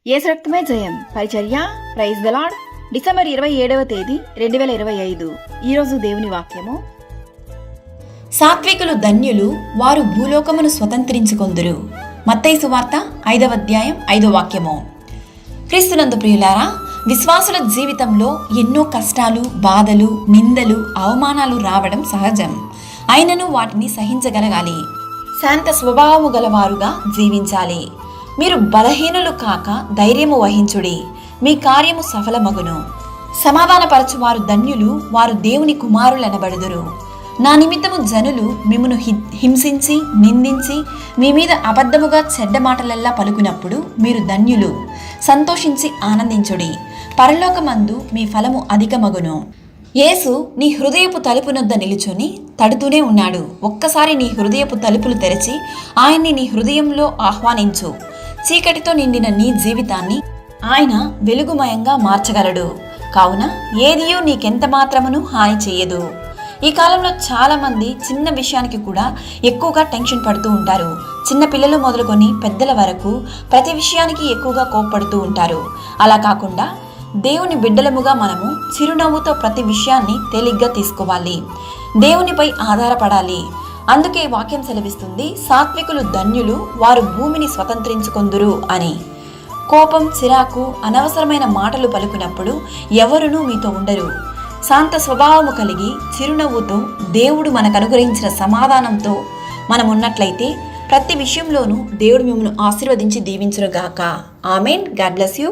యేసు రక్తమే జయం పరిచర్య ప్రైజ్ ద లార్డ్. డిసెంబర్ 27వ తేదీ 2025. ఈరోజు దేవుని వాక్యము. సాత్వికులు ధన్యులు, వారు భూలోకమును స్వతంత్రించుకొందురు. మత్తయి సువార్త 5వ అధ్యాయం 5వ వాక్యము. క్రీస్తునందు ప్రియులారా, విశ్వాసుల జీవితంలో ఎన్నో కష్టాలు, బాధలు, నిందలు, అవమానాలు రావడం సహజం. అయినను వాటిని సహించగలగాలి. శాంత స్వభావము గలవారుగా జీవించాలి. మీరు బలహీనులు కాక ధైర్యము వహించుడి, మీ కార్యము సఫలమగును. సమాధానపరచువారు ధన్యులు, వారు దేవుని కుమారులనబడుదురు. నా నిమిత్తము జనులు మిమ్మును హింసించి నిందించి మీ మీద అబద్ధముగా చెడ్డ మాటలెల్లా పలుకునప్పుడు మీరు ధన్యులు, సంతోషించి ఆనందించుడి, పరలోకమందు మీ ఫలము అధికమగును. యేసు నీ హృదయపు తలుపునొద్ద నిలుచుని తడుతూనే ఉన్నాడు. ఒక్కసారి నీ హృదయపు తలుపులు తెరచి ఆయన్ని నీ హృదయంలో ఆహ్వానించు. చీకటితో నిండిన నీ జీవితాన్ని ఆయన వెలుగుమయంగా మార్చగలడు. కావున ఏదియూ నీకెంత మాత్రమును హాని చెయ్యదు. ఈ కాలంలో చాలా మంది చిన్న విషయానికి కూడా ఎక్కువగా టెన్షన్ పడుతూ ఉంటారు. చిన్న పిల్లలు మొదలుకొని పెద్దల వరకు ప్రతి విషయానికి ఎక్కువగా కోప్పడుతూ ఉంటారు. అలా కాకుండా దేవుని బిడ్డలముగా మనము చిరునవ్వుతో ప్రతి విషయాన్ని తేలిగ్గా తీసుకోవాలి. దేవునిపై ఆధారపడాలి. అందుకే వాక్యం సెలవిస్తుంది, సాత్వికులు ధన్యులు, వారు భూమిని స్వతంత్రించుకొందురు అని. కోపం, చిరాకు, అనవసరమైన మాటలు పలుకునప్పుడు ఎవరునూ మీతో ఉండరు. శాంత స్వభావము కలిగి చిరునవ్వుతో దేవుడు మనకు అనుగ్రహించిన సమాధానంతో మనం ఉన్నట్లయితే ప్రతి విషయంలోనూ దేవుడు మిమ్మల్ని ఆశీర్వదించి దీవించునుగాక. ఆమేన్. God bless you.